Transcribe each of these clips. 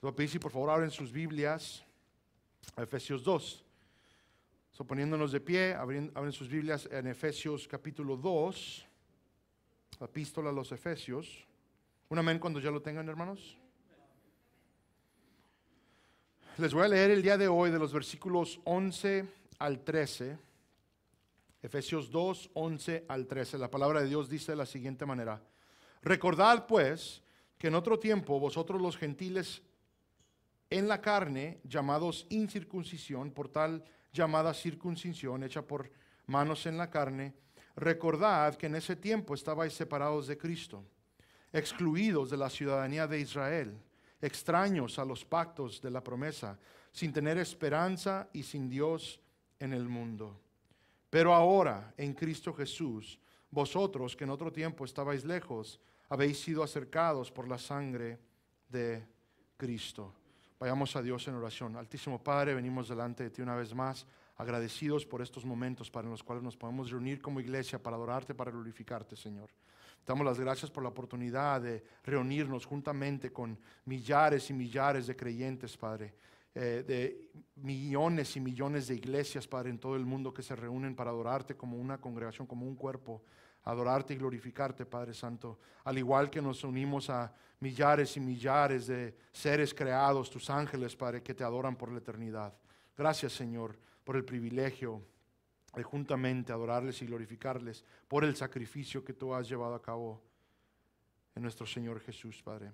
Les voy a pedir si por favor abren sus Biblias a Efesios 2. Poniéndonos de pie, abren sus Biblias en Efesios capítulo 2, la epístola a los Efesios. Un amén cuando ya lo tengan, hermanos. Les voy a leer el día de hoy de los versículos 11 al 13. Efesios 2, 11 al 13. La palabra de Dios dice de la siguiente manera: recordad pues que en otro tiempo vosotros los gentiles en la carne, llamados incircuncisión, por tal llamada circuncisión hecha por manos en la carne, recordad que en ese tiempo estabais separados de Cristo, excluidos de la ciudadanía de Israel, extraños a los pactos de la promesa, sin tener esperanza y sin Dios en el mundo. Pero ahora, en Cristo Jesús, vosotros que en otro tiempo estabais lejos, habéis sido acercados por la sangre de Cristo. Vayamos a Dios en oración. Altísimo Padre, venimos delante de ti una vez más, agradecidos por estos momentos para los cuales nos podemos reunir como iglesia para adorarte, para glorificarte, Señor. Te damos las gracias por la oportunidad de reunirnos juntamente con millares y millares de creyentes, Padre, de millones y millones de iglesias, Padre, en todo el mundo que se reúnen para adorarte como una congregación, como un cuerpo, adorarte y glorificarte, Padre Santo, al igual que nos unimos a millares y millares de seres creados, tus ángeles, Padre, que te adoran por la eternidad. Gracias, Señor, por el privilegio de juntamente adorarles y glorificarles por el sacrificio que tú has llevado a cabo en nuestro Señor Jesús, Padre.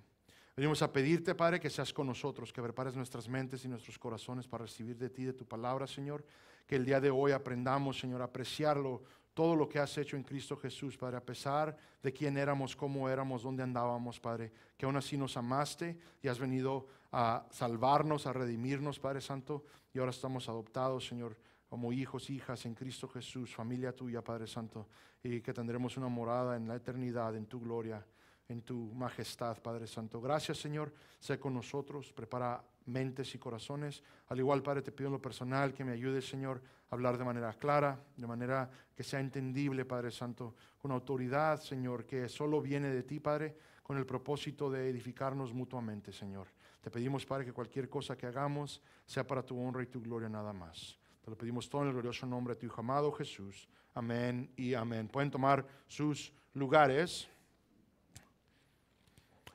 Venimos a pedirte, Padre, que seas con nosotros, que prepares nuestras mentes y nuestros corazones para recibir de ti, de tu palabra, Señor. Que el día de hoy aprendamos, Señor, a apreciarlo, todo lo que has hecho en Cristo Jesús, Padre, a pesar de quién éramos, cómo éramos, dónde andábamos, Padre, que aún así nos amaste y has venido a salvarnos, a redimirnos, Padre Santo, y ahora estamos adoptados, Señor, como hijos, hijas en Cristo Jesús, familia tuya, Padre Santo, y que tendremos una morada en la eternidad, en tu gloria, en tu majestad, Padre Santo. Gracias, Señor, sé con nosotros, prepara mentes y corazones. Al igual, Padre, te pido en lo personal que me ayudes, Señor, a hablar de manera clara, de manera que sea entendible, Padre Santo, con autoridad, Señor, que solo viene de ti, Padre, con el propósito de edificarnos mutuamente, Señor. Te pedimos, Padre, que cualquier cosa que hagamos sea para tu honra y tu gloria nada más. Te lo pedimos todo en el glorioso nombre de tu Hijo amado Jesús. Amén y amén. Pueden tomar sus lugares.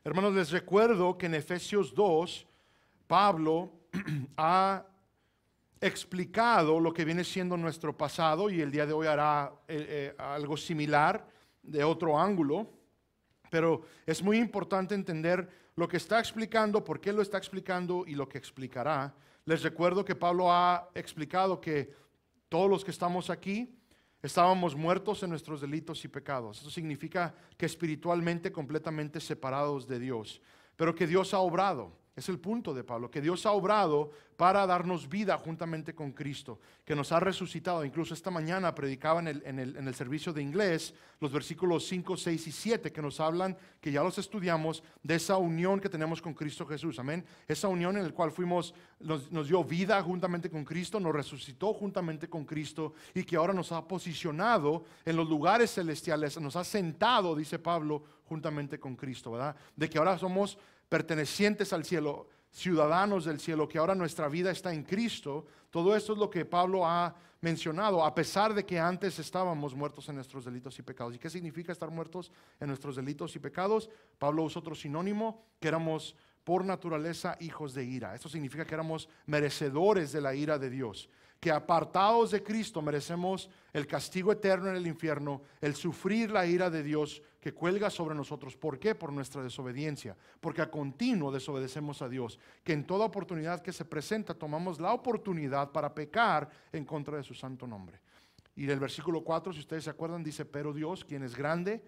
Hermanos, les recuerdo que en Efesios 2, Pablo ha explicado lo que viene siendo nuestro pasado y el día de hoy hará algo similar de otro ángulo. Pero es muy importante entender lo que está explicando, por qué lo está explicando y lo que explicará. Les recuerdo que Pablo ha explicado que todos los que estamos aquí estábamos muertos en nuestros delitos y pecados. Eso significa que espiritualmente completamente separados de Dios, pero que Dios ha obrado. Es el punto de Pablo, que Dios ha obrado para darnos vida juntamente con Cristo, que nos ha resucitado. Incluso esta mañana predicaba en el servicio de inglés los versículos 5, 6 y 7 que nos hablan, que ya los estudiamos, de esa unión que tenemos con Cristo Jesús. Amén. Esa unión en la cual nos dio vida juntamente con Cristo, nos resucitó juntamente con Cristo y que ahora nos ha posicionado en los lugares celestiales, nos ha sentado, dice Pablo, juntamente con Cristo, ¿verdad? De que ahora somos pertenecientes al cielo, ciudadanos del cielo, que ahora nuestra vida está en Cristo. Todo esto es lo que Pablo ha mencionado, a pesar de que antes estábamos muertos en nuestros delitos y pecados. ¿Y qué significa estar muertos en nuestros delitos y pecados? Pablo usa otro sinónimo, que éramos por naturaleza hijos de ira. Esto significa que éramos merecedores de la ira de Dios, que apartados de Cristo merecemos el castigo eterno en el infierno, el sufrir la ira de Dios que cuelga sobre nosotros. ¿Por qué? Por nuestra desobediencia, porque a continuo desobedecemos a Dios, que en toda oportunidad que se presenta tomamos la oportunidad para pecar en contra de su santo nombre. Y del versículo 4, si ustedes se acuerdan, dice: pero Dios, quien es grande,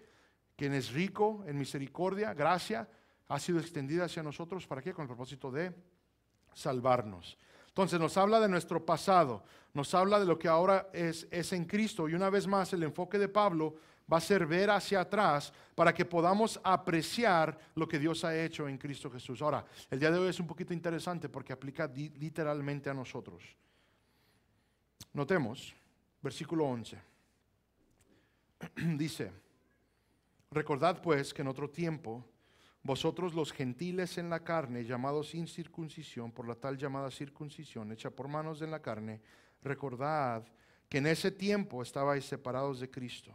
quien es rico en misericordia, gracia, ha sido extendida hacia nosotros. ¿Para qué? Con el propósito de salvarnos. Entonces nos habla de nuestro pasado, nos habla de lo que ahora es en Cristo. Y una vez más el enfoque de Pablo va a ser ver hacia atrás para que podamos apreciar lo que Dios ha hecho en Cristo Jesús. Ahora, el día de hoy es un poquito interesante porque aplica literalmente a nosotros. Notemos, versículo 11. Dice: recordad pues que en otro tiempo vosotros los gentiles en la carne, llamados sin circuncisión, por la tal llamada circuncisión, hecha por manos en la carne, recordad que en ese tiempo estabais separados de Cristo.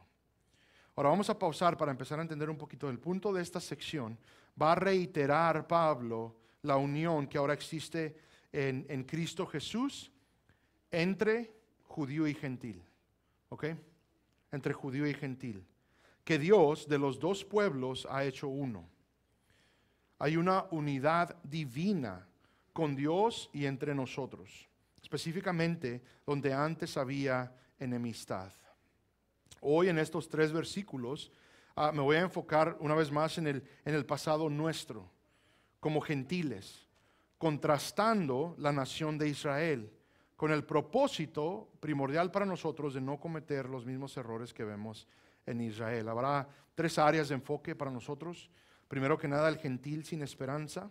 Ahora vamos a pausar para empezar a entender un poquito. El punto de esta sección va a reiterar Pablo la unión que ahora existe en Cristo Jesús entre judío y gentil. ¿Ok? Entre judío y gentil. Que Dios de los dos pueblos ha hecho uno. Hay una unidad divina con Dios y entre nosotros. Específicamente donde antes había enemistad. Hoy en estos 3 versículos me voy a enfocar una vez más en el pasado nuestro, como gentiles, contrastando la nación de Israel, con el propósito primordial para nosotros de no cometer los mismos errores que vemos en Israel. Habrá 3 áreas de enfoque para nosotros. Primero que nada, el gentil sin esperanza.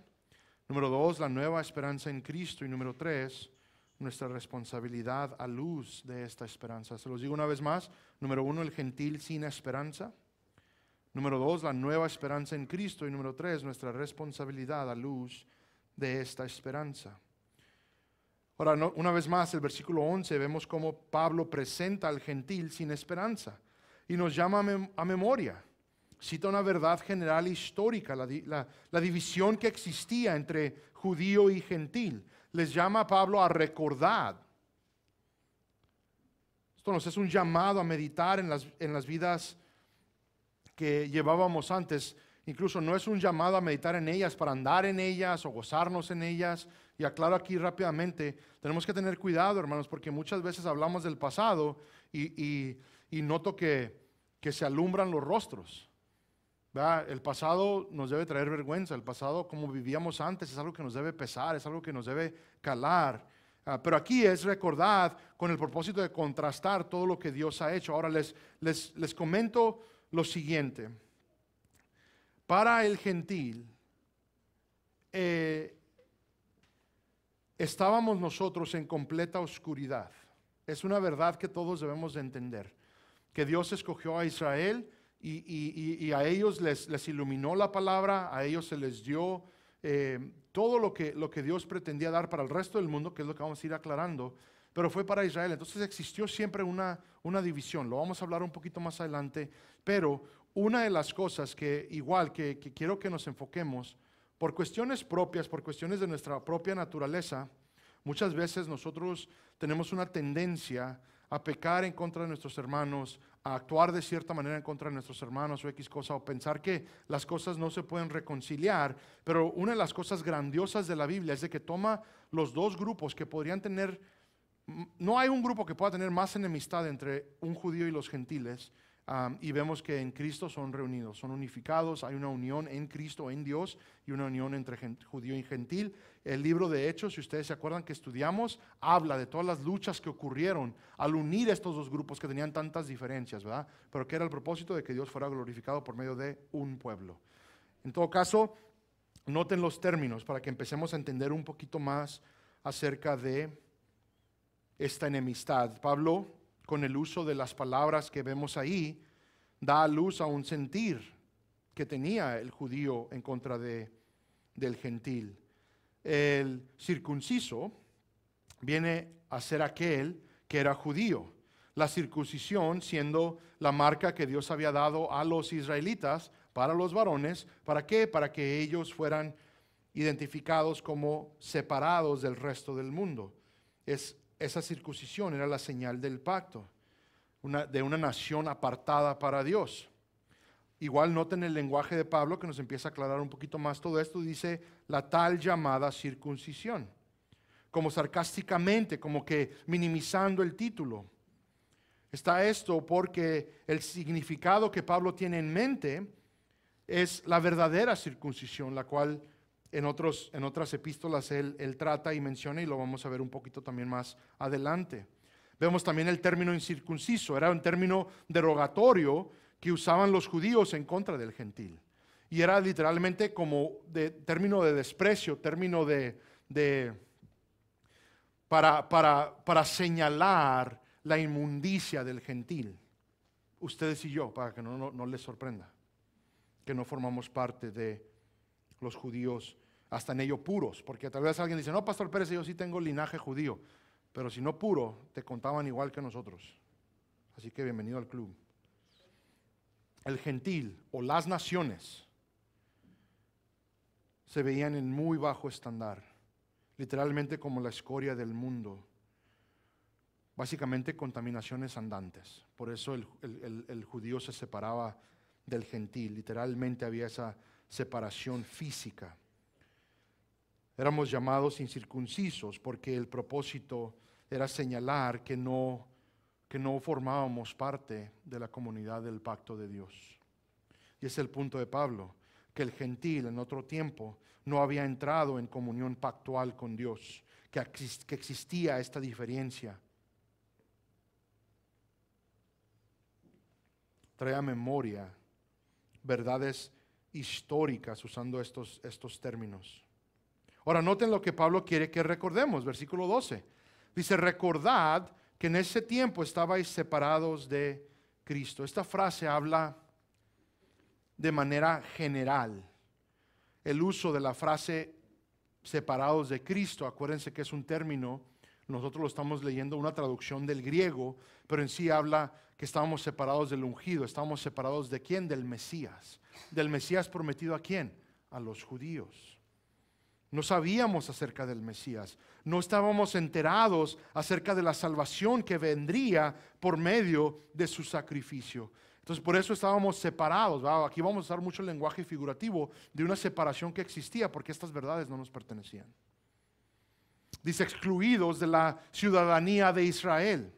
Número 2, la nueva esperanza en Cristo. Y número 3, nuestra responsabilidad a luz de esta esperanza. Se los digo una vez más. Número 1, el gentil sin esperanza. Número 2, la nueva esperanza en Cristo. Y número 3, nuestra responsabilidad a luz de esta esperanza. Ahora, una vez más, el versículo 11, vemos cómo Pablo presenta al gentil sin esperanza y nos llama a memoria. Cita una verdad general histórica, la división que existía entre judío y gentil. Les llama a Pablo a recordar. Esto nos es un llamado a meditar en las vidas que llevábamos antes. Incluso no es un llamado a meditar en ellas para andar en ellas o gozarnos en ellas. Y aclaro aquí rápidamente, tenemos que tener cuidado, hermanos, porque muchas veces hablamos del pasado y noto que se alumbran los rostros. ¿Verdad? El pasado nos debe traer vergüenza, el pasado como vivíamos antes es algo que nos debe pesar, es algo que nos debe calar. Pero aquí es recordar con el propósito de contrastar todo lo que Dios ha hecho. Ahora les comento lo siguiente. Para el gentil, estábamos nosotros en completa oscuridad. Es una verdad que todos debemos de entender. Que Dios escogió a Israel y a ellos les iluminó la palabra, a ellos se les dio todo lo que Dios pretendía dar para el resto del mundo, que es lo que vamos a ir aclarando, pero fue para Israel. Entonces existió siempre una división. Lo vamos a hablar un poquito más adelante, pero una de las cosas que quiero que nos enfoquemos, por cuestiones propias, por cuestiones de nuestra propia naturaleza, muchas veces nosotros tenemos una tendencia a pecar en contra de nuestros hermanos, a actuar de cierta manera en contra de nuestros hermanos o X cosa, o pensar que las cosas no se pueden reconciliar. Pero una de las cosas grandiosas de la Biblia es de que toma los dos grupos que podrían tener, no hay un grupo que pueda tener más enemistad entre un judío y los gentiles, y vemos que en Cristo son reunidos, son unificados, hay una unión en Cristo, en Dios, y una unión entre judío y gentil. El libro de Hechos, si ustedes se acuerdan que estudiamos, habla de todas las luchas que ocurrieron al unir estos dos grupos que tenían tantas diferencias, ¿verdad? Pero que era el propósito de que Dios fuera glorificado por medio de un pueblo. En todo caso, noten los términos para que empecemos a entender un poquito más acerca de esta enemistad. Pablo, con el uso de las palabras que vemos ahí, da a luz a un sentir que tenía el judío en contra del gentil. El circunciso viene a ser aquel que era judío. La circuncisión siendo la marca que Dios había dado a los israelitas para los varones. ¿Para qué? Para que ellos fueran identificados como separados del resto del mundo. Esa circuncisión era la señal del pacto, de una nación apartada para Dios. Igual noten el lenguaje de Pablo que nos empieza a aclarar un poquito más todo esto. Dice la tal llamada circuncisión, como sarcásticamente, como que minimizando el título. Está esto porque el significado que Pablo tiene en mente es la verdadera circuncisión, la cual en otras epístolas él trata y menciona, y lo vamos a ver un poquito también más adelante. Vemos también el término incircunciso, era un término derogatorio que usaban los judíos en contra del gentil. Y era literalmente como término de desprecio, término para señalar la inmundicia del gentil. Ustedes y yo, para que no les sorprenda, que no formamos parte de los judíos, hasta en ello puros, porque tal vez alguien dice, no, Pastor Pérez, yo sí tengo linaje judío, pero si no puro, te contaban igual que nosotros. Así que bienvenido al club. El gentil o las naciones se veían en muy bajo estándar, literalmente como la escoria del mundo, básicamente contaminaciones andantes. Por eso el judío se separaba del gentil, literalmente había esa separación física. Éramos llamados incircuncisos porque el propósito era señalar que no formábamos parte de la comunidad del pacto de Dios. Y ese es el punto de Pablo, que el gentil en otro tiempo no había entrado en comunión pactual con Dios, que existía esta diferencia. Trae a memoria verdades históricas usando estos términos. Ahora noten lo que Pablo quiere que recordemos, versículo 12. Dice, recordad que en ese tiempo estabais separados de Cristo. Esta frase habla de manera general. El uso de la frase separados de Cristo, acuérdense que es un término, nosotros lo estamos leyendo una traducción del griego, pero en sí habla que estábamos separados del ungido. Estábamos separados ¿de quién? Del Mesías. Del Mesías prometido ¿a quién? A los judíos. No sabíamos acerca del Mesías, no estábamos enterados acerca de la salvación que vendría por medio de su sacrificio. Entonces por eso estábamos separados, ¿verdad? Aquí vamos a usar mucho el lenguaje figurativo de una separación que existía porque estas verdades no nos pertenecían. Dice excluidos de la ciudadanía de Israel.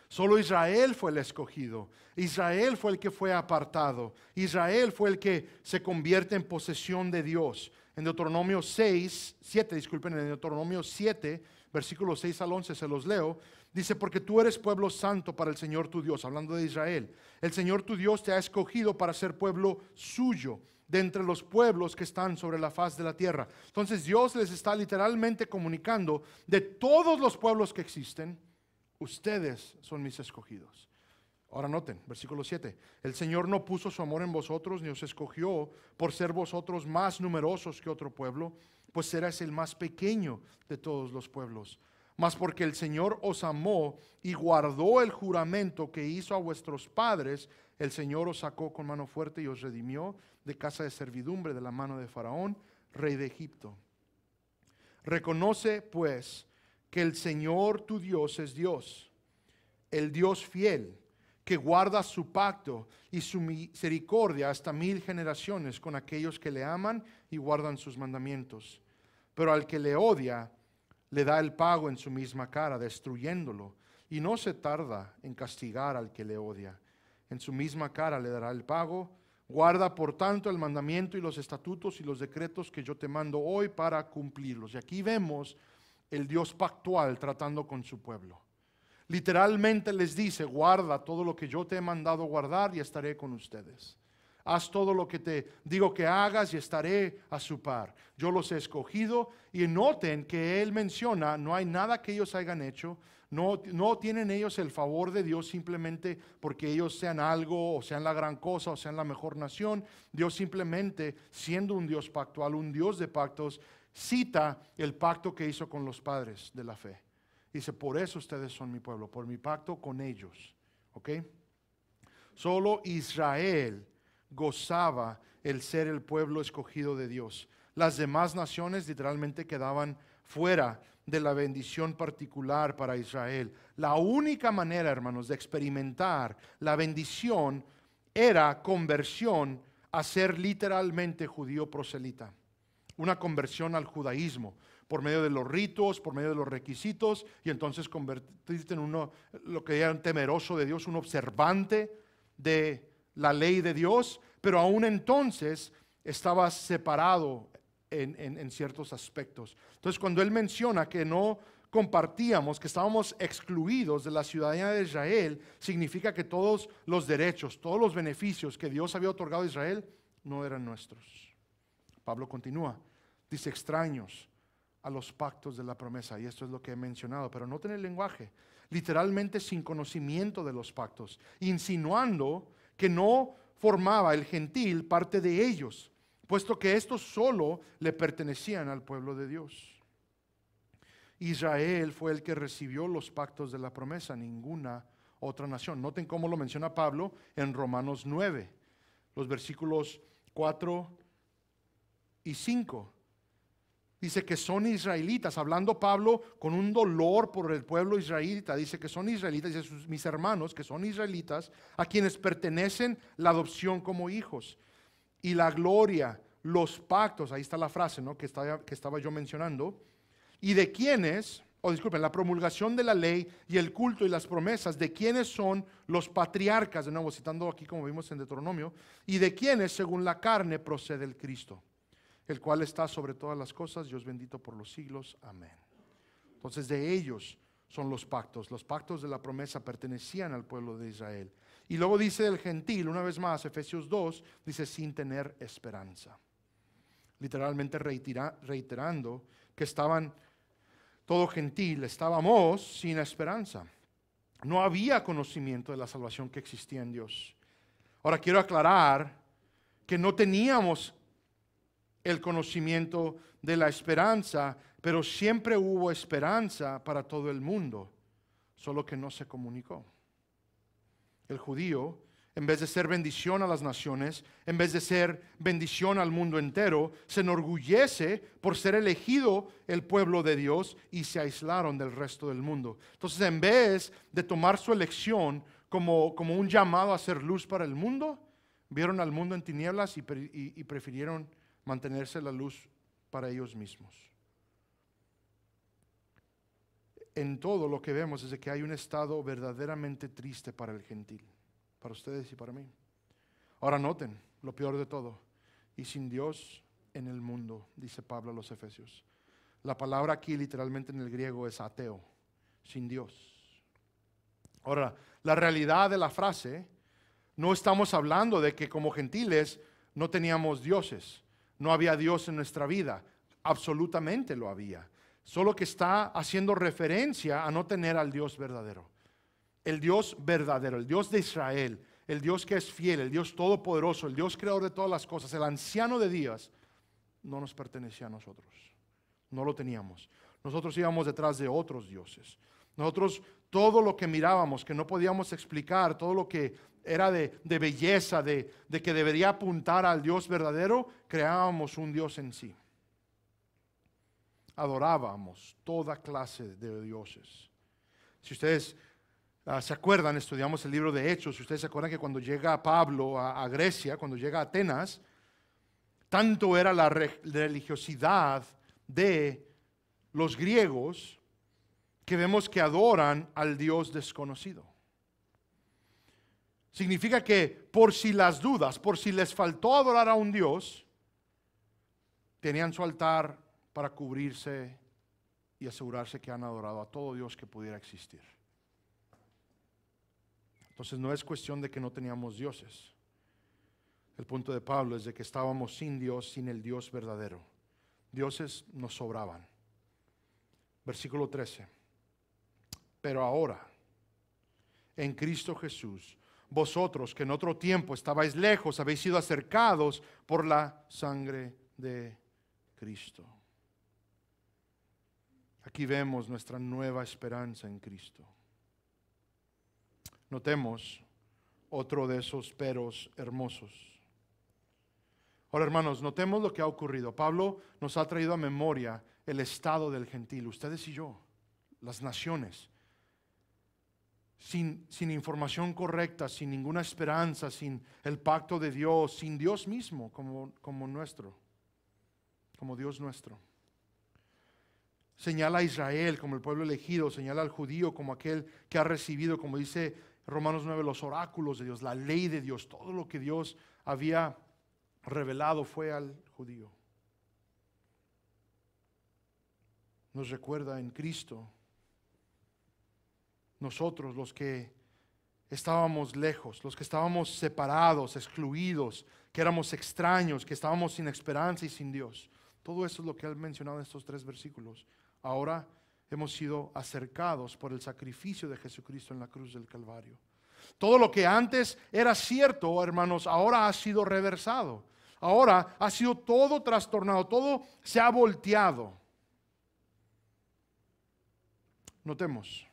Solo Israel fue el escogido. Israel fue el que fue apartado. Israel fue el que se convierte en posesión de Dios. En Deuteronomio 7, en Deuteronomio 7, versículos 6 al 11, se los leo. Dice, porque tú eres pueblo santo para el Señor tu Dios, hablando de Israel. El Señor tu Dios te ha escogido para ser pueblo suyo, de entre los pueblos que están sobre la faz de la tierra. Entonces Dios les está literalmente comunicando de todos los pueblos que existen, ustedes son mis escogidos. Ahora noten, versículo 7. El Señor no puso su amor en vosotros, ni os escogió por ser vosotros más numerosos que otro pueblo, pues erais el más pequeño de todos los pueblos. Mas porque el Señor os amó y guardó el juramento que hizo a vuestros padres, el Señor os sacó con mano fuerte y os redimió de casa de servidumbre de la mano de Faraón, rey de Egipto. Reconoce pues que el Señor tu Dios es Dios, el Dios fiel, que guarda su pacto y su misericordia hasta 1000 generaciones con aquellos que le aman y guardan sus mandamientos. Pero al que le odia, le da el pago en su misma cara, destruyéndolo, y no se tarda en castigar al que le odia. En su misma cara le dará el pago. Guarda por tanto el mandamiento y los estatutos y los decretos que yo te mando hoy para cumplirlos. Y aquí vemos el Dios pactual tratando con su pueblo. Literalmente les dice, guarda todo lo que yo te he mandado guardar y estaré con ustedes. Haz todo lo que te digo que hagas y estaré a su par. Yo los he escogido y noten que él menciona, no hay nada que ellos hayan hecho, no tienen ellos el favor de Dios simplemente porque ellos sean algo o sean la gran cosa o sean la mejor nación. Dios simplemente, siendo un Dios pactual, un Dios de pactos, cita el pacto que hizo con los padres de la fe. Dice, por eso ustedes son mi pueblo, por mi pacto con ellos. ¿Ok? Solo Israel gozaba el ser el pueblo escogido de Dios. Las demás naciones literalmente quedaban fuera de la bendición particular para Israel. La única manera, hermanos, de experimentar la bendición era conversión a ser literalmente judío proselita. Una conversión al judaísmo por medio de los ritos, por medio de los requisitos, y entonces convertirte en uno, lo que eran temeroso de Dios, un observante de la ley de Dios, pero aún entonces estabas separado en ciertos aspectos. Entonces cuando él menciona que no compartíamos, que estábamos excluidos de la ciudadanía de Israel, significa que todos los derechos, todos los beneficios que Dios había otorgado a Israel no eran nuestros. Pablo continúa, dice extraños a los pactos de la promesa, y esto es lo que he mencionado, pero noten el lenguaje, literalmente sin conocimiento de los pactos, insinuando que no formaba el gentil parte de ellos, puesto que estos solo le pertenecían al pueblo de Dios. Israel fue el que recibió los pactos de la promesa, ninguna otra nación. Noten cómo lo menciona Pablo en Romanos 9, los versículos 4 y 5. Dice que son israelitas, hablando Pablo con un dolor por el pueblo israelita. Dice que son israelitas, dice mis hermanos que son israelitas, a quienes pertenecen la adopción como hijos. Y la gloria, los pactos, ahí está la frase, ¿no?, que estaba yo mencionando. Y de quienes, disculpen, la promulgación de la ley y el culto y las promesas, de quienes son los patriarcas, de nuevo citando aquí como vimos en Deuteronomio, y de quienes según la carne procede el Cristo, el cual está sobre todas las cosas, Dios bendito por los siglos, amén. Entonces de ellos son los pactos de la promesa pertenecían al pueblo de Israel. Y luego dice el gentil, una vez más, Efesios 2, dice sin tener esperanza. Literalmente reiterando que todo gentil, estábamos sin esperanza. No había conocimiento de la salvación que existía en Dios. Ahora quiero aclarar que no teníamos el conocimiento de la esperanza, pero siempre hubo esperanza para todo el mundo, solo que no se comunicó. El judío, en vez de ser bendición a las naciones, en vez de ser bendición al mundo entero, se enorgullece por ser elegido el pueblo de Dios y se aislaron del resto del mundo. Entonces, en vez de tomar su elección como un llamado a ser luz para el mundo, vieron al mundo en tinieblas y prefirieron mantenerse la luz para ellos mismos. En todo lo que vemos es de que hay un estado verdaderamente triste para el gentil, para ustedes y para mí. Ahora noten lo peor de todo. Y sin Dios en el mundo, dice Pablo a los Efesios. La palabra aquí literalmente en el griego es ateo, sin Dios. Ahora, la realidad de la frase, no estamos hablando de que como gentiles no teníamos dioses. No había Dios en nuestra vida. Absolutamente lo había. Solo que está haciendo referencia a no tener al Dios verdadero. El Dios verdadero, el Dios de Israel, el Dios que es fiel, el Dios todopoderoso, el Dios creador de todas las cosas, el anciano de días, no nos pertenecía a nosotros. No lo teníamos. Nosotros íbamos detrás de otros dioses. Nosotros todo lo que mirábamos, que no podíamos explicar, todo lo que era de belleza, de que debería apuntar al Dios verdadero, creábamos un Dios en sí. Adorábamos toda clase de dioses. Si ustedes se acuerdan, estudiamos el libro de Hechos, si ustedes se acuerdan que cuando llega Pablo a Grecia, cuando llega a Atenas, tanto era la religiosidad de los griegos que vemos que adoran al Dios desconocido. Significa que por si las dudas, por si les faltó adorar a un Dios, tenían su altar para cubrirse y asegurarse que han adorado a todo Dios que pudiera existir. Entonces no es cuestión de que no teníamos dioses. El punto de Pablo es de que estábamos sin Dios, sin el Dios verdadero. Dioses nos sobraban. Versículo 13. Pero ahora, en Cristo Jesús, vosotros que en otro tiempo estabais lejos, habéis sido acercados por la sangre de Cristo. Aquí vemos nuestra nueva esperanza en Cristo. Notemos otro de esos peros hermosos. Ahora, hermanos, notemos lo que ha ocurrido. Pablo nos ha traído a memoria el estado del gentil, ustedes y yo, las naciones, sin información correcta, sin ninguna esperanza, sin el pacto de Dios, sin Dios mismo como Dios nuestro. Señala a Israel como el pueblo elegido, señala al judío como aquel que ha recibido, como dice Romanos 9, los oráculos de Dios, la ley de Dios, todo lo que Dios había revelado fue al judío. Nos recuerda en Cristo, nosotros los que estábamos lejos, los que estábamos separados, excluidos, que éramos extraños, que estábamos sin esperanza y sin Dios. Todo eso es lo que ha mencionado en estos 3 versículos. Ahora hemos sido acercados por el sacrificio de Jesucristo en la cruz del Calvario. Todo lo que antes era cierto, hermanos, ahora ha sido reversado. ahora ha sido todo trastornado, todo se ha volteado. Notemos,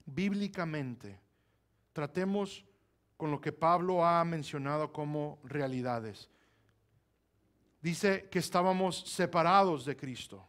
bíblicamente, tratemos con lo que Pablo ha mencionado como realidades. Dice que estábamos separados de Cristo.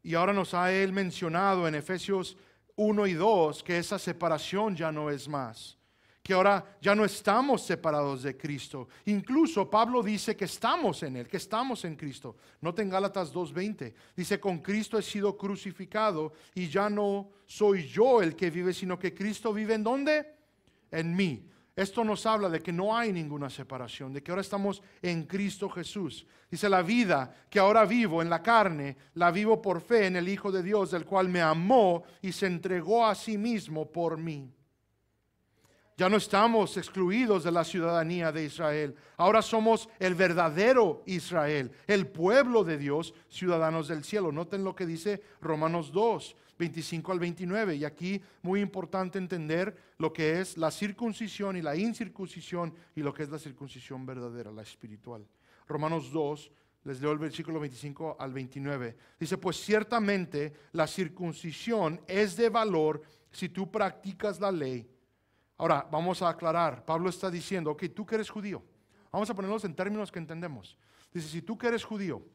Y ahora nos ha él mencionado en Efesios 1 y 2 que esa separación ya no es más. Que ahora ya no estamos separados de Cristo. Incluso Pablo dice que estamos en Él, que estamos en Cristo. Noten Gálatas 2:20. Dice, con Cristo he sido crucificado y ya no soy yo el que vive, sino que Cristo vive ¿en dónde? En mí. Esto nos habla de que no hay ninguna separación, de que ahora estamos en Cristo Jesús. Dice, la vida que ahora vivo en la carne, la vivo por fe en el Hijo de Dios, del cual me amó y se entregó a sí mismo por mí. Ya no estamos excluidos de la ciudadanía de Israel. Ahora somos el verdadero Israel, el pueblo de Dios, ciudadanos del cielo. Noten lo que dice Romanos 2, 25 al 29. Y aquí muy importante entender lo que es la circuncisión y la incircuncisión y lo que es la circuncisión verdadera, la espiritual. Romanos 2, les leo el versículo 25 al 29. Dice, pues ciertamente la circuncisión es de valor si tú practicas la ley. Ahora, vamos a aclarar. Pablo está diciendo, ok, tú que eres judío. Vamos a ponerlos en términos que entendemos. Dice, si tú que eres judío.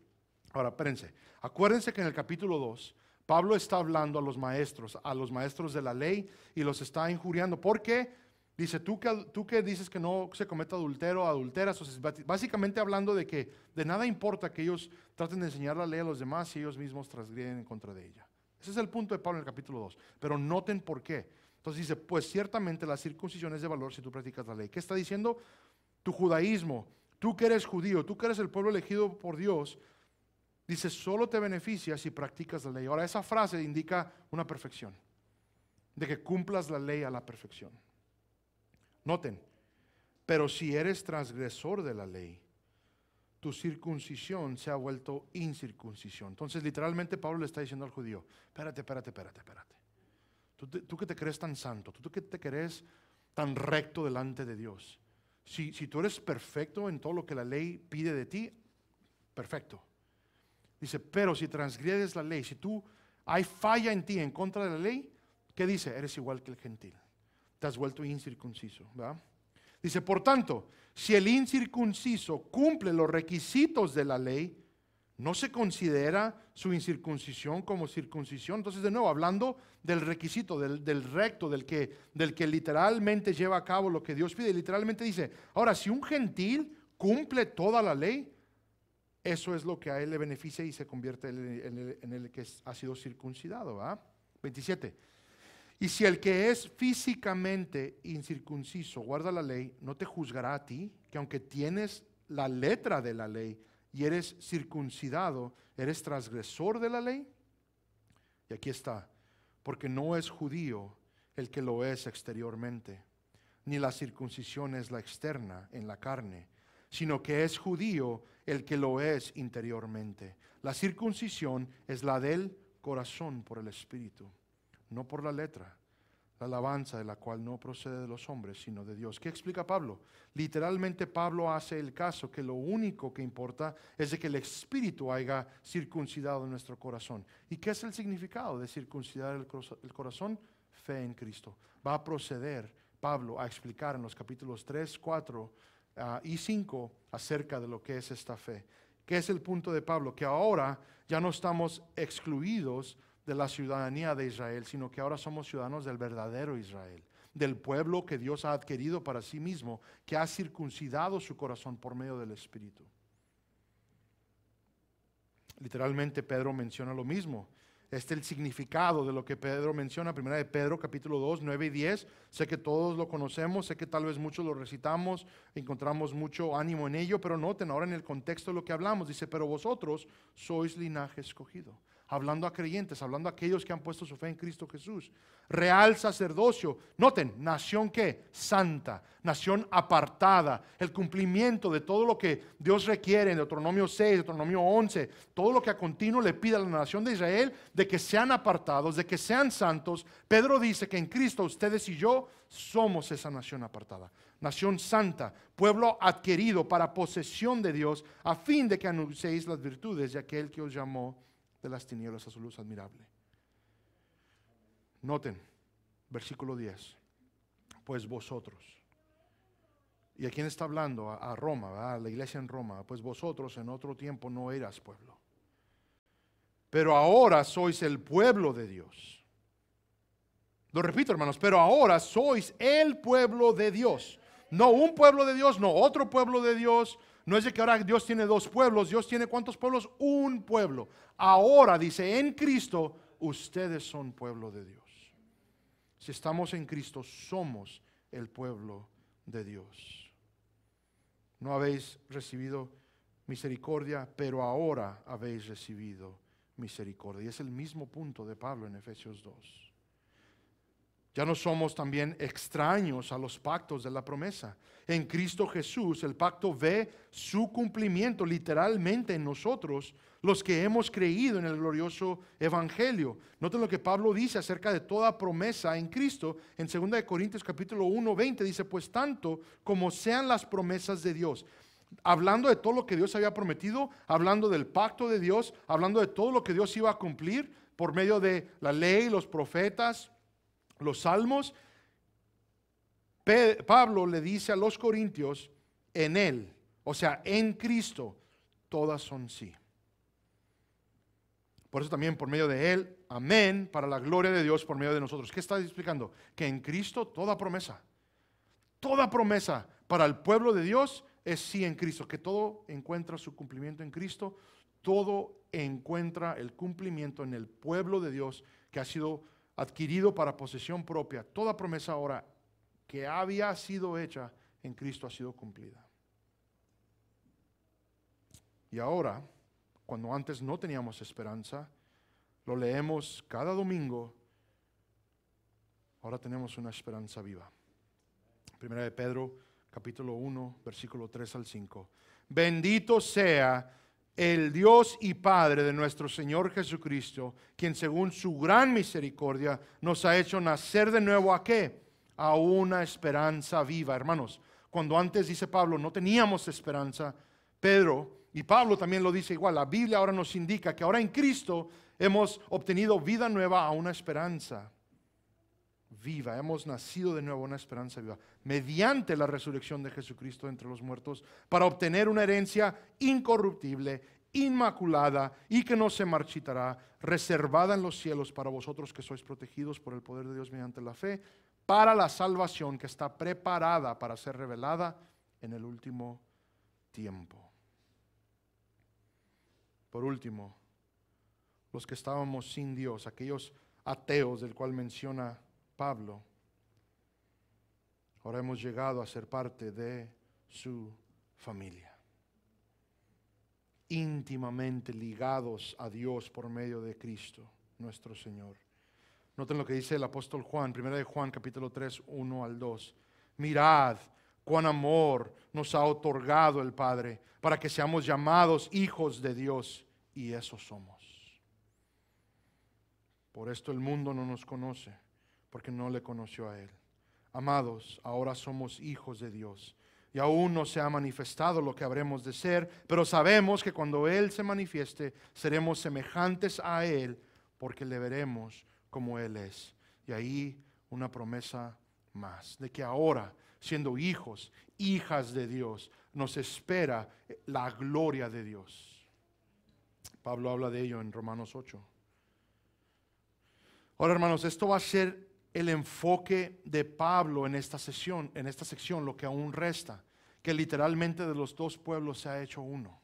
Ahora, espérense. Acuérdense que en el capítulo 2, Pablo está hablando a los maestros de la ley, y los está injuriando. ¿Por qué? Dice, tú que dices que no se cometa adulterio o adulteras. O sea, básicamente hablando de que de nada importa que ellos traten de enseñar la ley a los demás si ellos mismos transgreden en contra de ella. Ese es el punto de Pablo en el capítulo 2. Pero noten por qué. Entonces dice, pues ciertamente la circuncisión es de valor si tú practicas la ley. ¿Qué está diciendo? Tu judaísmo, tú que eres judío, tú que eres el pueblo elegido por Dios, dice, solo te beneficia si practicas la ley. Ahora, esa frase indica una perfección, de que cumplas la ley a la perfección. Noten, pero si eres transgresor de la ley, tu circuncisión se ha vuelto incircuncisión. Entonces, literalmente, Pablo le está diciendo al judío, espérate. Tú que te crees tan santo, tú que te crees tan recto delante de Dios. Si tú eres perfecto en todo lo que la ley pide de ti, perfecto. Dice, pero si transgredes la ley, si tú hay falla en ti en contra de la ley, ¿qué dice? Eres igual que el gentil. Te has vuelto incircunciso, ¿verdad? Dice, por tanto, si el incircunciso cumple los requisitos de la ley, ¿no se considera su incircuncisión como circuncisión? Entonces, de nuevo, hablando del requisito, del recto, del que literalmente lleva a cabo lo que Dios pide, literalmente dice, ahora, si un gentil cumple toda la ley, eso es lo que a él le beneficia y se convierte en el que ha sido circuncidado, ¿verdad? 27. Y si el que es físicamente incircunciso guarda la ley, no te juzgará a ti, que aunque tienes la letra de la ley, y eres circuncidado, ¿eres transgresor de la ley? Y aquí está, porque no es judío el que lo es exteriormente, ni la circuncisión es la externa en la carne, sino que es judío el que lo es interiormente. La circuncisión es la del corazón por el Espíritu, no por la letra. La alabanza de la cual no procede de los hombres, sino de Dios. ¿Qué explica Pablo? Literalmente Pablo hace el caso que lo único que importa es de que el Espíritu haya circuncidado nuestro corazón. ¿Y qué es el significado de circuncidar el corazón? Fe en Cristo. Va a proceder Pablo a explicar en los capítulos 3, 4 y 5 acerca de lo que es esta fe. ¿Qué es el punto de Pablo? Que ahora ya no estamos excluidos de la ciudadanía de Israel, sino que ahora somos ciudadanos del verdadero Israel, del pueblo que Dios ha adquirido para sí mismo, que ha circuncidado su corazón por medio del Espíritu. Literalmente Pedro menciona lo mismo. Este es el significado de lo que Pedro menciona, primera de Pedro capítulo 2, 9 y 10. Sé que todos lo conocemos, sé que tal vez muchos lo recitamos, encontramos mucho ánimo en ello, pero noten ahora en el contexto de lo que hablamos, dice, pero vosotros sois linaje escogido. Hablando a creyentes, hablando a aquellos que han puesto su fe en Cristo Jesús. Real sacerdocio. Noten, nación ¿qué? Santa, nación apartada. El cumplimiento de todo lo que Dios requiere en Deuteronomio 6, Deuteronomio 11. Todo lo que a continuo le pide a la nación de Israel de que sean apartados, de que sean santos. Pedro dice que en Cristo ustedes y yo somos esa nación apartada. nación santa, pueblo adquirido para posesión de Dios, a fin de que anunciéis las virtudes de aquel que os llamó de las tinieblas a su luz admirable. Noten, versículo 10. Pues vosotros. ¿Y a quién está hablando? A Roma, ¿verdad? A la iglesia en Roma. Pues vosotros en otro tiempo no eras pueblo, pero ahora sois el pueblo de Dios. Lo repito, hermanos, pero ahora sois el pueblo de Dios. No un pueblo de Dios, no otro pueblo de Dios. No es de que ahora Dios tiene dos pueblos. Dios tiene ¿cuántos pueblos? Un pueblo. Ahora dice, en Cristo, ustedes son pueblo de Dios. Si estamos en Cristo, somos el pueblo de Dios. No habéis recibido misericordia, pero ahora habéis recibido misericordia. Y es el mismo punto de Pablo en Efesios 2. Ya no somos también extraños a los pactos de la promesa. En Cristo Jesús el pacto ve su cumplimiento literalmente en nosotros, los que hemos creído en el glorioso evangelio. Noten lo que Pablo dice acerca de toda promesa en Cristo. En 2 Corintios capítulo 1:20 dice, pues tanto como sean las promesas de Dios. Hablando de todo lo que Dios había prometido, hablando del pacto de Dios, hablando de todo lo que Dios iba a cumplir por medio de la ley, los profetas, los salmos. Pablo le dice a los corintios, en Él, o sea, en Cristo, todas son sí. Por eso también por medio de Él, amén, para la gloria de Dios por medio de nosotros. ¿Qué está explicando? Que en Cristo toda promesa para el pueblo de Dios es sí en Cristo, que todo encuentra su cumplimiento en Cristo, todo encuentra el cumplimiento en el pueblo de Dios que ha sido adquirido para posesión propia. Toda promesa ahora que había sido hecha en Cristo ha sido cumplida. Y ahora, cuando antes no teníamos esperanza, lo leemos cada domingo, ahora tenemos una esperanza viva. Primera de Pedro, capítulo 1, versículo 3 al 5. Bendito sea el Dios y Padre de nuestro Señor Jesucristo, quien según su gran misericordia nos ha hecho nacer de nuevo ¿a qué? A una esperanza viva. Hermanos, cuando antes, dice Pablo, no teníamos esperanza, Pedro y Pablo también lo dice igual. La Biblia ahora nos indica que ahora en Cristo hemos obtenido vida nueva a una esperanza viva. Hemos nacido de nuevo a una esperanza viva mediante la resurrección de Jesucristo entre los muertos, para obtener una herencia incorruptible, inmaculada y que no se marchitará, reservada en los cielos para vosotros que sois protegidos por el poder de Dios mediante la fe, para la salvación que está preparada para ser revelada en el último tiempo. Por último, los que estábamos sin Dios, aquellos ateos del cual menciona Pablo, ahora hemos llegado a ser parte de su familia, íntimamente ligados a Dios por medio de Cristo, nuestro Señor. Noten lo que dice el apóstol Juan, 1 de Juan capítulo 3, 1 al 2. Mirad cuán amor nos ha otorgado el Padre para que seamos llamados hijos de Dios, y eso somos. Por esto el mundo no nos conoce, porque no le conoció a Él. Amados, ahora somos hijos de Dios, y aún no se ha manifestado lo que habremos de ser, pero sabemos que cuando Él se manifieste, seremos semejantes a Él, porque le veremos como Él es. Y ahí una promesa más, de que ahora, siendo hijos, hijas de Dios, nos espera la gloria de Dios. Pablo habla de ello en Romanos 8. Ahora, hermanos, esto va a ser el enfoque de Pablo en esta sección, lo que aún resta, que literalmente de los dos pueblos se ha hecho uno.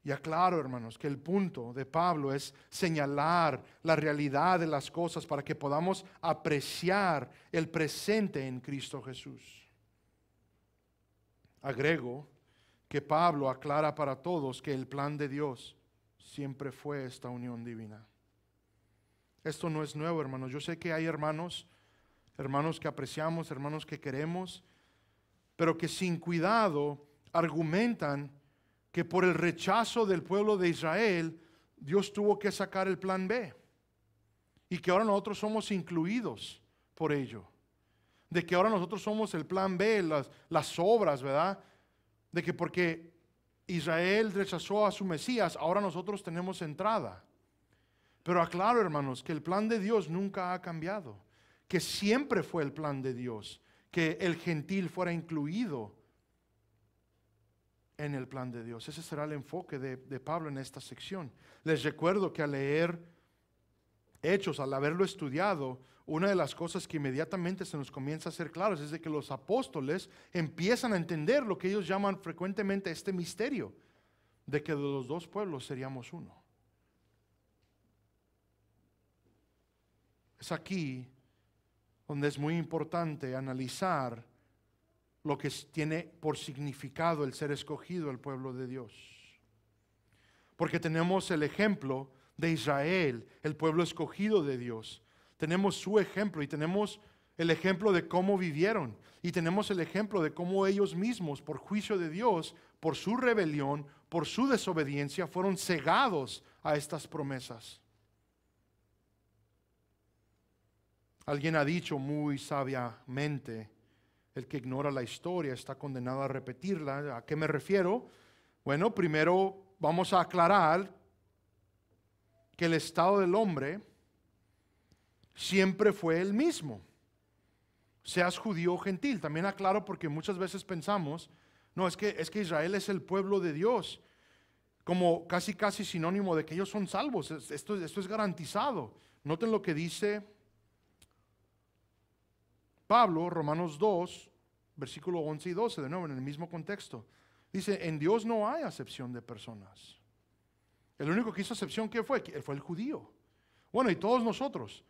Y aclaro, hermanos, que el punto de Pablo es señalar la realidad de las cosas para que podamos apreciar el presente en Cristo Jesús. Agrego que Pablo aclara para todos que el plan de Dios siempre fue esta unión divina. Esto no es nuevo, hermanos. Yo sé que hay hermanos que apreciamos, hermanos que queremos, pero que sin cuidado argumentan que por el rechazo del pueblo de Israel, Dios tuvo que sacar el plan B, y que ahora nosotros somos incluidos por ello. de que ahora nosotros somos el plan B, las obras, ¿verdad? De que porque Israel rechazó a su Mesías, ahora nosotros tenemos entrada. Pero aclaro, hermanos, que el plan de Dios nunca ha cambiado, que siempre fue el plan de Dios, que el gentil fuera incluido en el plan de Dios. Ese será el enfoque de Pablo en esta sección. Les recuerdo que al leer Hechos, al haberlo estudiado, una de las cosas que inmediatamente se nos comienza a hacer claro es de que los apóstoles empiezan a entender lo que ellos llaman frecuentemente este misterio, de que de los dos pueblos seríamos uno. Es aquí donde es muy importante analizar lo que tiene por significado el ser escogido el pueblo de Dios. Porque tenemos el ejemplo de Israel, el pueblo escogido de Dios. Tenemos su ejemplo y tenemos el ejemplo de cómo vivieron. Y tenemos el ejemplo de cómo ellos mismos, por juicio de Dios, por su rebelión, por su desobediencia, fueron cegados a estas promesas. Alguien ha dicho muy sabiamente: el que ignora la historia está condenado a repetirla. ¿A qué me refiero? Bueno, primero vamos a aclarar que el estado del hombre siempre fue el mismo, seas judío o gentil. También aclaro porque muchas veces pensamos, no, es que Israel es el pueblo de Dios, como casi sinónimo de que ellos son salvos. Esto es garantizado. Noten lo que dice Pablo, Romanos 2, versículo 11 y 12, de nuevo en el mismo contexto. Dice: en Dios no hay acepción de personas. El único que hizo acepción, ¿qué fue? Fue el judío. Bueno, y todos nosotros.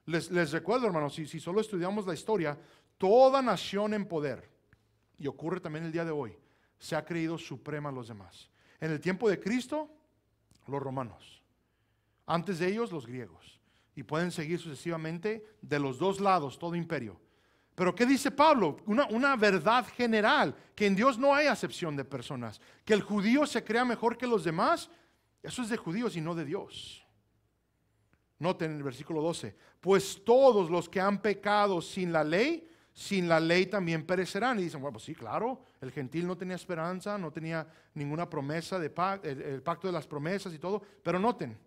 Les recuerdo, hermanos, si solo estudiamos la historia, toda nación en poder, y ocurre también el día de hoy, se ha creído suprema a los demás. En el tiempo de Cristo, los romanos. Antes de ellos, los griegos. Y pueden seguir sucesivamente de los dos lados, todo imperio. Pero ¿qué dice Pablo? Una verdad general, que en Dios no hay acepción de personas. Que el judío se crea mejor que los demás, eso es de judíos y no de Dios. Noten el versículo 12: pues todos los que han pecado sin la ley también perecerán. Y dicen, bueno, pues sí, claro, el gentil no tenía esperanza, no tenía ninguna promesa de el pacto de las promesas y todo. Pero noten,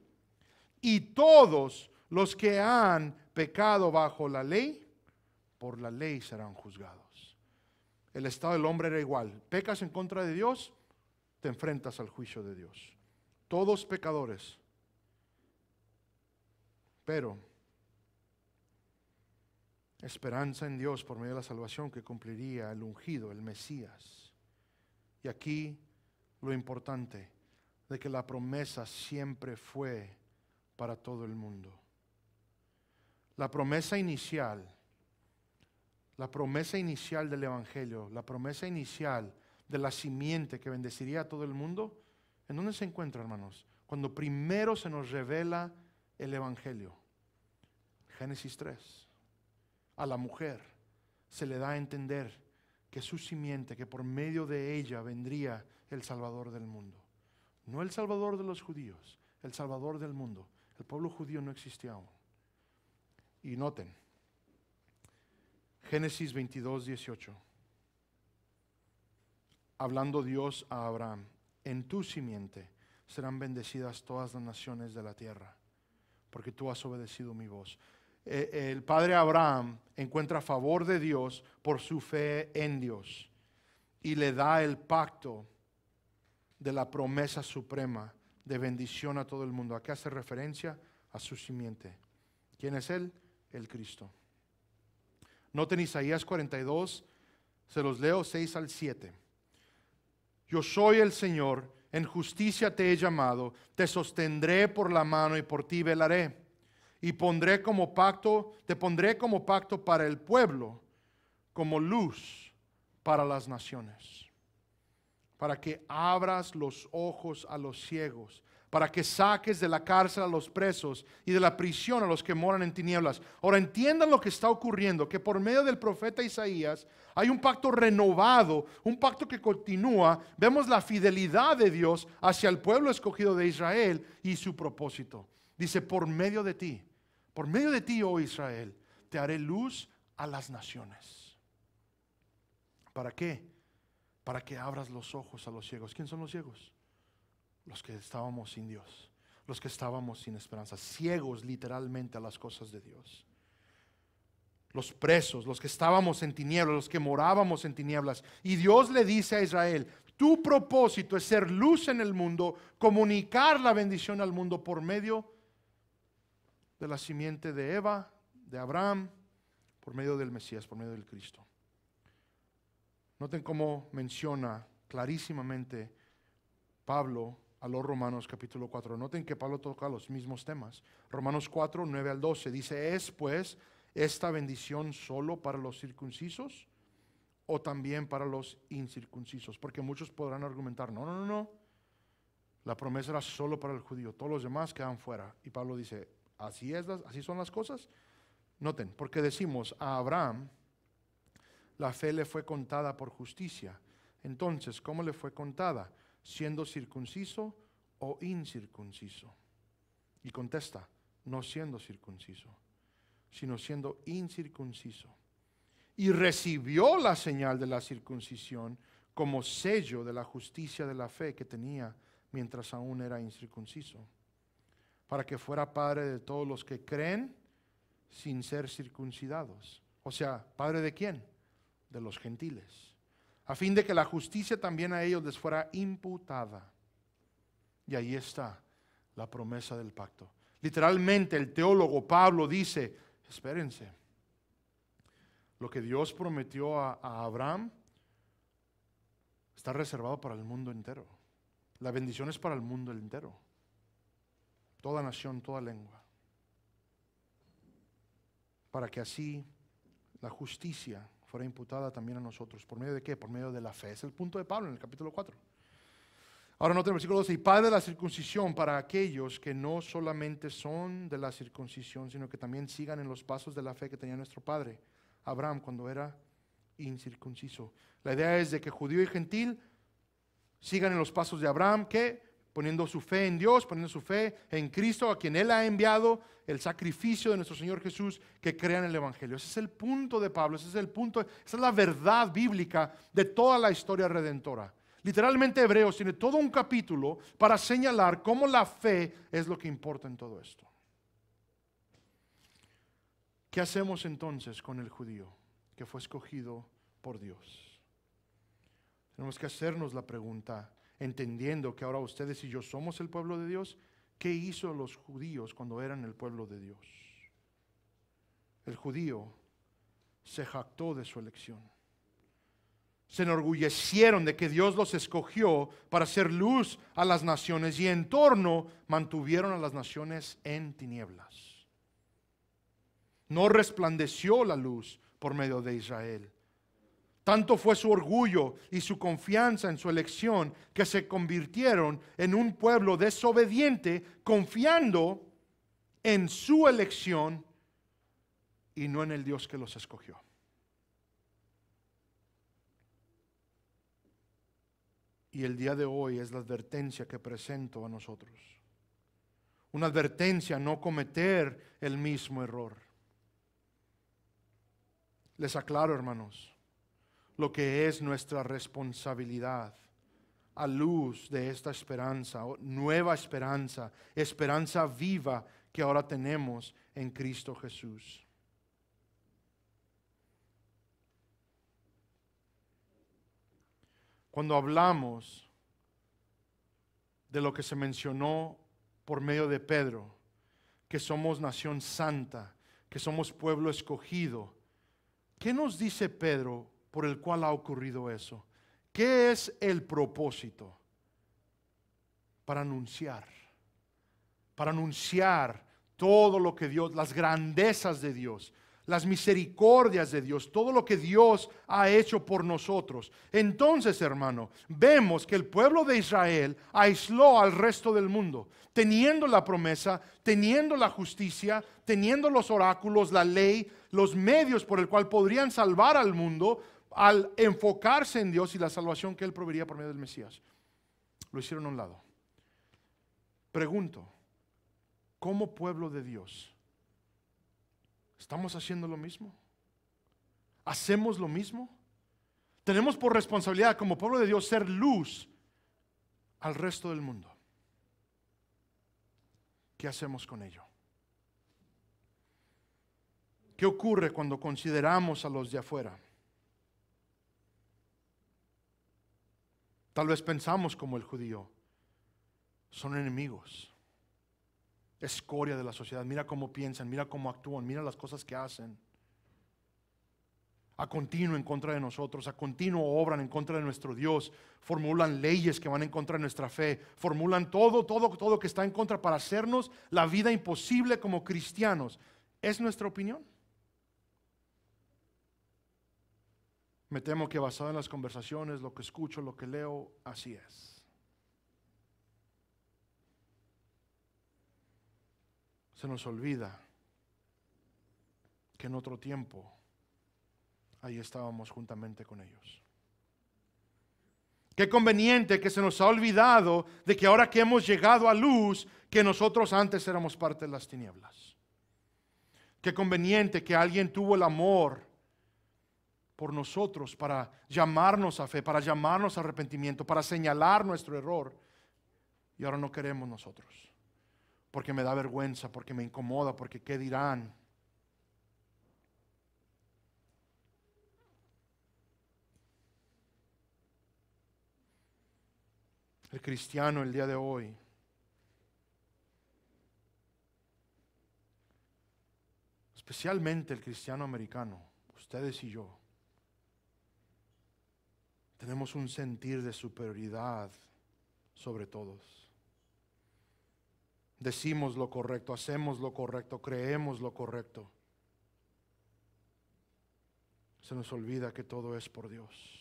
y todos los que han pecado bajo la ley, por la ley serán juzgados. El estado del hombre era igual. Pecas en contra de Dios, te enfrentas al juicio de Dios. Todos pecadores. Pero esperanza en Dios por medio de la salvación que cumpliría el ungido, el Mesías. Y aquí lo importante, de que la promesa siempre fue para todo el mundo. La promesa inicial del Evangelio, la promesa inicial de la simiente que bendeciría a todo el mundo, ¿en dónde se encuentra, hermanos? Cuando primero se nos revela el Evangelio. Génesis 3. A la mujer se le da a entender que su simiente, que por medio de ella vendría el Salvador del mundo. No el Salvador de los judíos, el Salvador del mundo. El pueblo judío no existía aún. Y noten, Génesis 22, 18. Hablando Dios a Abraham: en tu simiente serán bendecidas todas las naciones de la tierra, porque tú has obedecido mi voz. El padre Abraham encuentra favor de Dios por su fe en Dios y le da el pacto de la promesa suprema de bendición a todo el mundo. ¿A qué hace referencia? A su simiente. ¿Quién es él? El Cristo. Noten Isaías 42, se los leo 6 al 7. Yo soy el Señor, en justicia te he llamado, te sostendré por la mano y por ti velaré. Y te pondré como pacto para el pueblo, como luz para las naciones. Para que abras los ojos a los ciegos, para que saques de la cárcel a los presos y de la prisión a los que moran en tinieblas. Ahora entiendan lo que está ocurriendo, que por medio del profeta Isaías hay un pacto renovado, un pacto que continúa. Vemos la fidelidad de Dios hacia el pueblo escogido de Israel y su propósito. Dice: por medio de ti, oh Israel, te haré luz a las naciones. ¿Para qué? Para que abras los ojos a los ciegos. ¿Quién son los ciegos? Los que estábamos sin Dios, los que estábamos sin esperanza, ciegos literalmente a las cosas de Dios. Los presos, los que estábamos en tinieblas, los que morábamos en tinieblas. Y Dios le dice a Israel: tu propósito es ser luz en el mundo, comunicar la bendición al mundo por medio de la simiente de Eva, de Abraham, por medio del Mesías, por medio del Cristo. Noten cómo menciona clarísimamente Pablo a los Romanos capítulo 4. Noten que Pablo toca los mismos temas. Romanos 4, 9 al 12 dice: ¿es pues esta bendición solo para los circuncisos o también para los incircuncisos? Porque muchos podrán argumentar: no. La promesa era solo para el judío, todos los demás quedan fuera. Y Pablo dice: así son las cosas. Noten, porque decimos: a Abraham la fe le fue contada por justicia. Entonces, ¿cómo le fue contada? ¿Siendo circunciso o incircunciso? Y contesta: no siendo circunciso, sino siendo incircunciso. Y recibió la señal de la circuncisión como sello de la justicia de la fe que tenía mientras aún era incircunciso, para que fuera padre de todos los que creen sin ser circuncidados. O sea, ¿padre de quién? De los gentiles, a fin de que la justicia también a ellos les fuera imputada. Y ahí está la promesa del pacto. Literalmente el teólogo Pablo dice: espérense, lo que Dios prometió a Abraham está reservado para el mundo entero. La bendición es para el mundo entero, toda nación, toda lengua, para que así la justicia fuera imputada también a nosotros. ¿Por medio de qué? Por medio de la fe. Es el punto de Pablo en el capítulo 4. Ahora noten el versículo 12: y padre de la circuncisión para aquellos que no solamente son de la circuncisión, sino que también sigan en los pasos de la fe que tenía nuestro padre Abraham cuando era incircunciso. La idea es de que judío y gentil sigan en los pasos de Abraham, que poniendo su fe en Dios, poniendo su fe en Cristo, a quien Él ha enviado, el sacrificio de nuestro Señor Jesús, que crean el Evangelio. Ese es el punto de Pablo, ese es el punto, esa es la verdad bíblica de toda la historia redentora. Literalmente Hebreos tiene todo un capítulo para señalar cómo la fe es lo que importa en todo esto. ¿Qué hacemos entonces con el judío que fue escogido por Dios? Tenemos que hacernos la pregunta, entendiendo que ahora ustedes y yo somos el pueblo de Dios. ¿Qué hizo los judíos cuando eran el pueblo de Dios? El judío se jactó de su elección. Se enorgullecieron de que Dios los escogió para hacer luz a las naciones, y en torno mantuvieron a las naciones en tinieblas. No resplandeció la luz por medio de Israel. Tanto fue su orgullo y su confianza en su elección que se convirtieron en un pueblo desobediente, confiando en su elección y no en el Dios que los escogió. Y el día de hoy es la advertencia que presento a nosotros. Una advertencia a no cometer el mismo error. Les aclaro, hermanos, lo que es nuestra responsabilidad a luz de esta esperanza, nueva esperanza, esperanza viva que ahora tenemos en Cristo Jesús. Cuando hablamos de lo que se mencionó por medio de Pedro, que somos nación santa, que somos pueblo escogido, ¿qué nos dice Pedro por el cual ha ocurrido eso? ¿Qué es el propósito? Para anunciar todo lo que Dios, las grandezas de Dios, las misericordias de Dios, todo lo que Dios ha hecho por nosotros. Entonces, hermano, vemos que el pueblo de Israel aisló al resto del mundo, teniendo la promesa, teniendo la justicia, teniendo los oráculos, la ley, los medios por el cual podrían salvar al mundo, al enfocarse en Dios y la salvación que Él proveería por medio del Mesías. Lo hicieron a un lado. Pregunto, ¿como pueblo de Dios estamos haciendo lo mismo? ¿Hacemos lo mismo? Tenemos por responsabilidad como pueblo de Dios ser luz al resto del mundo. ¿Qué hacemos con ello? ¿Qué ocurre cuando consideramos a los de afuera? Tal vez pensamos como el judío. Son enemigos. Escoria de la sociedad. Mira cómo piensan, mira cómo actúan, mira las cosas que hacen. A continuo en contra de nosotros, a continuo obran en contra de nuestro Dios, formulan leyes que van en contra de nuestra fe, formulan todo que está en contra para hacernos la vida imposible como cristianos. ¿Es nuestra opinión? Me temo que basado en las conversaciones, lo que escucho, lo que leo, así es. Se nos olvida que en otro tiempo ahí estábamos juntamente con ellos. Qué conveniente que se nos ha olvidado de que ahora que hemos llegado a luz, que nosotros antes éramos parte de las tinieblas. Qué conveniente que alguien tuvo el amor por nosotros para llamarnos a fe, para llamarnos a arrepentimiento, para señalar nuestro error. Y ahora no queremos nosotros. Porque me da vergüenza, porque me incomoda, porque qué dirán. El cristiano el día de hoy especialmente el cristiano americano, ustedes y yo, tenemos un sentir de superioridad sobre todos. Decimos lo correcto, hacemos lo correcto, creemos lo correcto. Se nos olvida que todo es por Dios.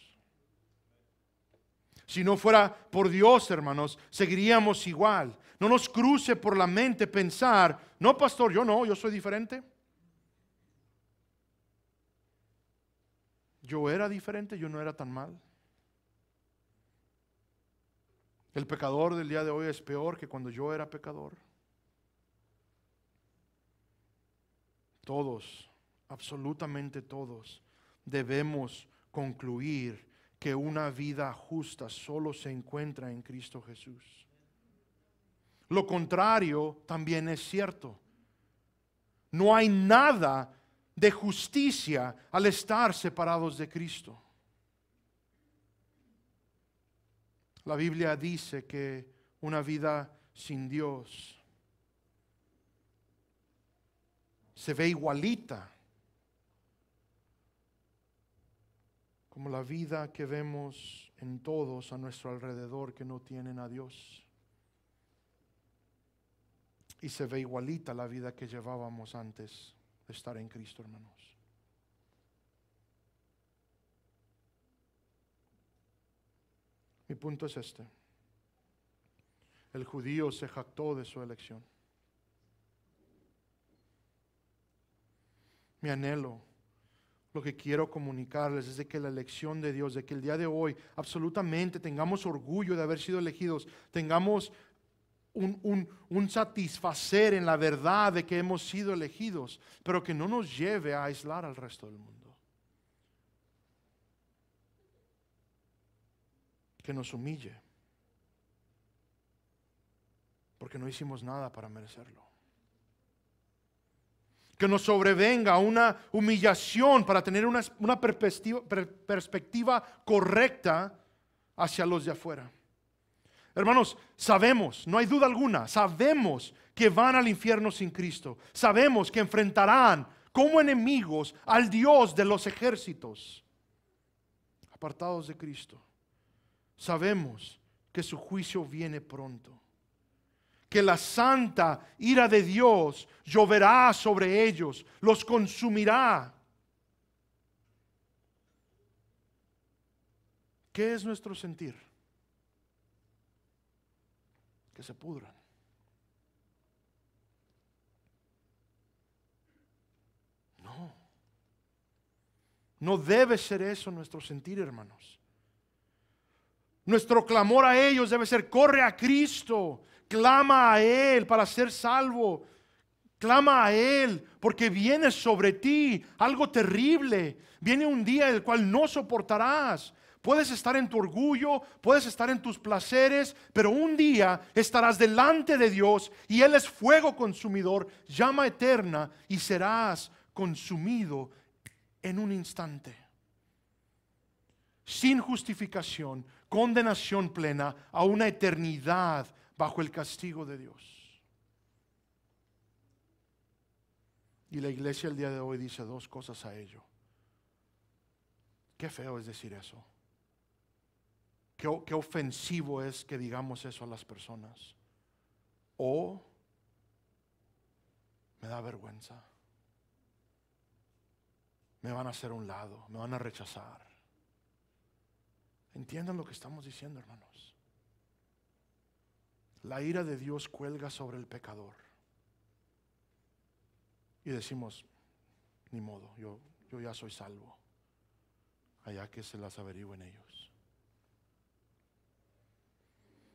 Si no fuera por Dios, hermanos, seguiríamos igual. No nos cruce por la mente pensar, no, pastor, yo soy diferente. Yo era diferente, yo no era tan mal. El pecador del día de hoy es peor que cuando yo era pecador. Todos, absolutamente todos, debemos concluir que una vida justa solo se encuentra en Cristo Jesús. Lo contrario también es cierto. No hay nada de justicia al estar separados de Cristo. La Biblia dice que una vida sin Dios se ve igualita como la vida que vemos en todos a nuestro alrededor que no tienen a Dios. Y se ve igualita la vida que llevábamos antes de estar en Cristo, hermanos. Mi punto es este. El judío se jactó de su elección. Mi anhelo, lo que quiero comunicarles es de que la elección de Dios, de que el día de hoy absolutamente tengamos orgullo de haber sido elegidos, tengamos un satisfacer en la verdad de que hemos sido elegidos, pero que no nos lleve a aislar al resto del mundo. Que nos humille, porque no hicimos nada para merecerlo. Que nos sobrevenga una humillación para tener una perspectiva correcta hacia los de afuera. Hermanos, sabemos, no hay duda alguna, sabemos que van al infierno sin Cristo. Sabemos que enfrentarán como enemigos al Dios de los ejércitos, apartados de Cristo. Sabemos que su juicio viene pronto, que la santa ira de Dios lloverá sobre ellos, los consumirá. ¿Qué es nuestro sentir? Que se pudran. No debe ser eso nuestro sentir, hermanos. Nuestro clamor a ellos debe ser: corre a Cristo, clama a Él para ser salvo, Clama a Él, porque viene sobre ti algo terrible. Viene un día el cual no soportarás. Puedes estar en tu orgullo, puedes estar en tus placeres, pero un día estarás delante de Dios y Él es fuego consumidor, llama eterna, y serás consumido en un instante. Sin justificación, condenación plena a una eternidad bajo el castigo de Dios. Y la iglesia el día de hoy dice dos cosas a ello. Qué feo es decir eso. Qué ofensivo es que digamos eso a las personas. O me da vergüenza. Me van a hacer a un lado, me van a rechazar. Entiendan lo que estamos diciendo, hermanos. La ira de Dios cuelga sobre el pecador. Y decimos, ni modo, yo ya soy salvo. Allá que se las averigüen ellos.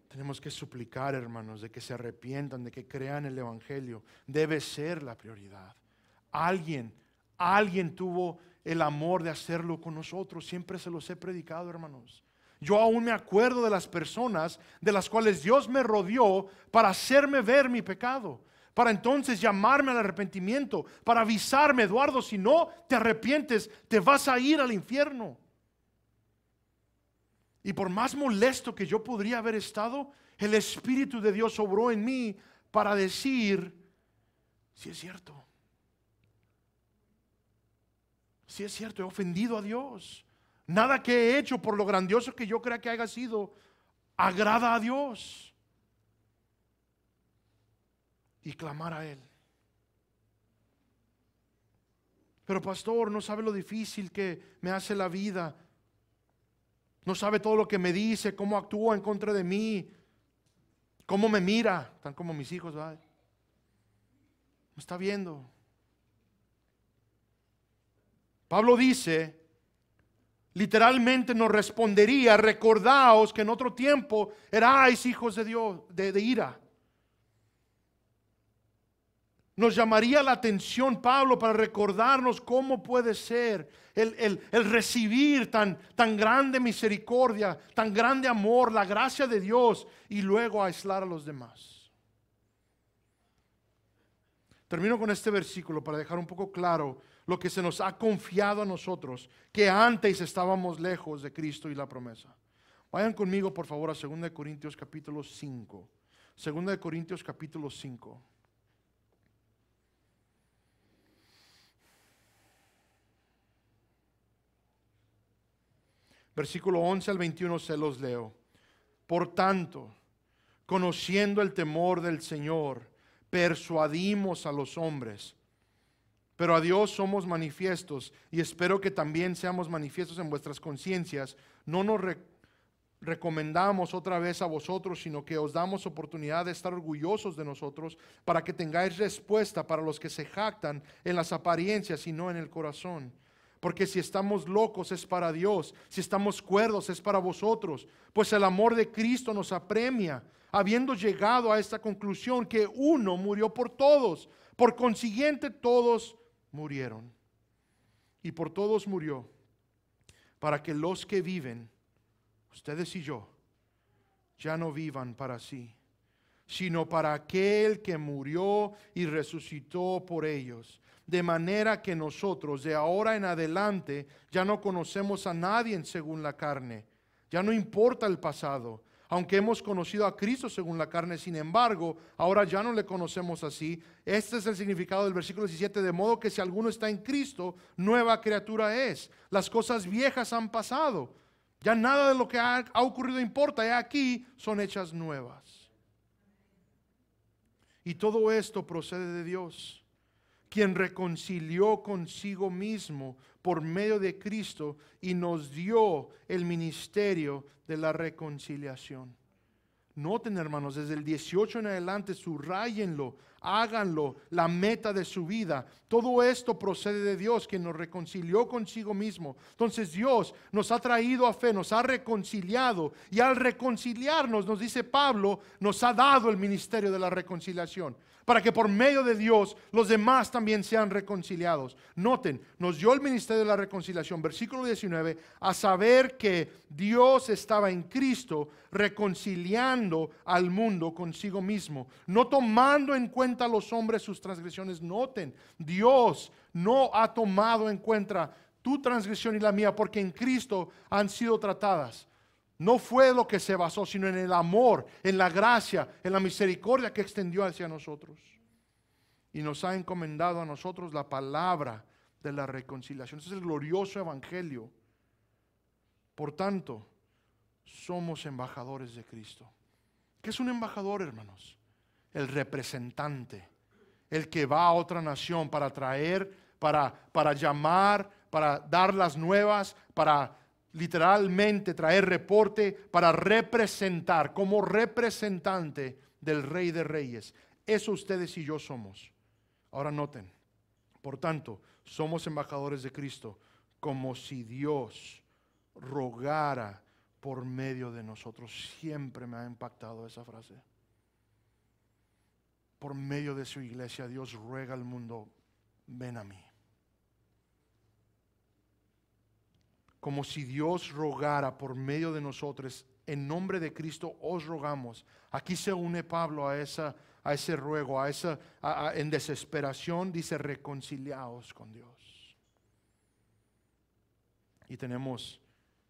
Tenemos que suplicar, hermanos, de que se arrepientan, de que crean el Evangelio. Debe ser la prioridad. Alguien tuvo el amor de hacerlo con nosotros. Siempre se los he predicado, hermanos. Yo aún me acuerdo de las personas de las cuales Dios me rodeó para hacerme ver mi pecado, para entonces llamarme al arrepentimiento, para avisarme, Eduardo, si no te arrepientes, te vas a ir al infierno. Y por más molesto que yo podría haber estado, el Espíritu de Dios obró en mí para decir, sí es cierto. Sí es cierto, he ofendido a Dios. Nada que he hecho, por lo grandioso que yo crea que haya sido, agrada a Dios. Y clamar a Él. Pero pastor, no sabe lo difícil que me hace la vida. No sabe todo lo que me dice, cómo actúa en contra de mí, cómo me mira. Están como mis hijos, ¿verdad? Me está viendo. Pablo dice, literalmente nos respondería, recordaos que en otro tiempo erais hijos de Dios, de ira. Nos llamaría la atención Pablo para recordarnos cómo puede ser el recibir tan grande misericordia, tan grande amor, la gracia de Dios y luego aislar a los demás. Termino con este versículo para dejar un poco claro lo que se nos ha confiado a nosotros, que antes estábamos lejos de Cristo y la promesa. Vayan conmigo por favor a 2 Corintios capítulo 5. 2 Corintios capítulo 5. Versículo 11 al 21 se los leo. Por tanto, conociendo el temor del Señor, persuadimos a los hombres, pero a Dios somos manifiestos, y espero que también seamos manifiestos en vuestras conciencias. No nos recomendamos otra vez a vosotros, sino que os damos oportunidad de estar orgullosos de nosotros, para que tengáis respuesta para los que se jactan en las apariencias y no en el corazón. Porque si estamos locos es para Dios, si estamos cuerdos es para vosotros, pues el amor de Cristo nos apremia, habiendo llegado a esta conclusión, que uno murió por todos, por consiguiente todos murieron. Y por todos murió, para que los que viven, ustedes y yo, ya no vivan para sí, sino para aquel que murió y resucitó por ellos. De manera que nosotros de ahora en adelante ya no conocemos a nadie según la carne. Ya no importa el pasado. Aunque hemos conocido a Cristo según la carne, sin embargo, ahora ya no le conocemos así. Este es el significado del versículo 17. De modo que si alguno está en Cristo, nueva criatura es. Las cosas viejas han pasado. Ya nada de lo que ha ocurrido importa. Ya aquí son hechas nuevas. Y todo esto procede de Dios, quien reconcilió consigo mismo por medio de Cristo y nos dio el ministerio de la reconciliación. Noten, hermanos, desde el 18 en adelante, subrayenlo, háganlo la meta de su vida. Todo esto procede de Dios, quien nos reconcilió consigo mismo. Entonces Dios nos ha traído a fe, nos ha reconciliado, y al reconciliarnos, nos dice Pablo, nos ha dado el ministerio de la reconciliación, para que por medio de Dios los demás también sean reconciliados. Noten, nos dio el ministerio de la reconciliación, versículo 19, a saber que Dios estaba en Cristo reconciliando al mundo consigo mismo, no tomando en cuenta a los hombres sus transgresiones. Noten, Dios no ha tomado en cuenta tu transgresión y la mía, porque en Cristo han sido tratadas. No fue lo que se basó, sino en el amor, en la gracia, en la misericordia que extendió hacia nosotros. Y nos ha encomendado a nosotros la palabra de la reconciliación. Ese es el glorioso evangelio. Por tanto, somos embajadores de Cristo. ¿Qué es un embajador, hermanos? El representante, el que va a otra nación para traer, para llamar, para dar las nuevas, para literalmente traer reporte, para representar, como representante del Rey de Reyes. Eso ustedes y yo somos. Ahora noten, por tanto, somos embajadores de Cristo, como si Dios rogara por medio de nosotros. Siempre me ha impactado esa frase. Por medio de su iglesia, Dios ruega al mundo: ven a mí. Como si Dios rogara por medio de nosotros: en nombre de Cristo os rogamos. Aquí se une Pablo a ese ruego, en desesperación dice: reconciliaos con Dios. Y tenemos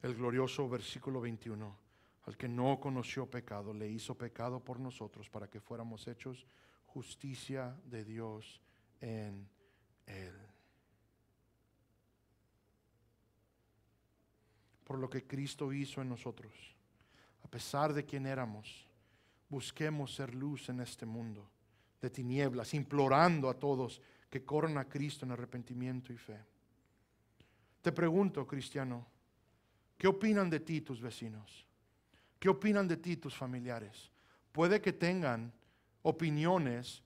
el glorioso versículo 21: al que no conoció pecado, le hizo pecado por nosotros, para que fuéramos hechos justicia de Dios en él. Por lo que Cristo hizo en nosotros, a pesar de quién éramos, busquemos ser luz en este mundo de tinieblas, implorando a todos que corran a Cristo en arrepentimiento y fe. Te pregunto, cristiano, ¿qué opinan de ti tus vecinos? ¿Qué opinan de ti tus familiares? Puede que tengan opiniones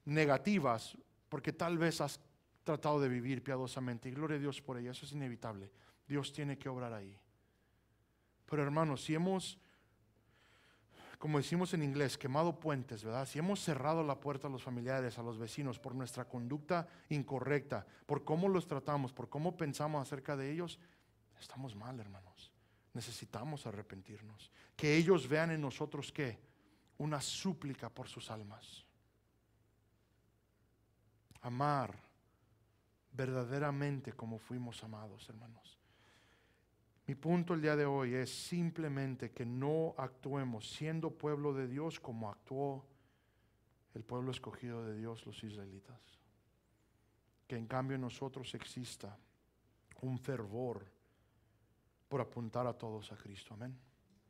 negativas porque tal vez has tratado de vivir piadosamente, y gloria a Dios por ello, eso es inevitable. Dios tiene que obrar ahí. Pero hermanos, si hemos, como decimos en inglés, quemado puentes, ¿verdad? Si hemos cerrado la puerta a los familiares, a los vecinos, por nuestra conducta incorrecta, por cómo los tratamos, por cómo pensamos acerca de ellos, estamos mal, hermanos. Necesitamos arrepentirnos. Que ellos vean en nosotros, ¿qué? Una súplica por sus almas. Amar verdaderamente como fuimos amados, hermanos. Mi punto el día de hoy es simplemente que no actuemos siendo pueblo de Dios como actuó el pueblo escogido de Dios, los israelitas. Que en cambio en nosotros exista un fervor por apuntar a todos a Cristo. Amén.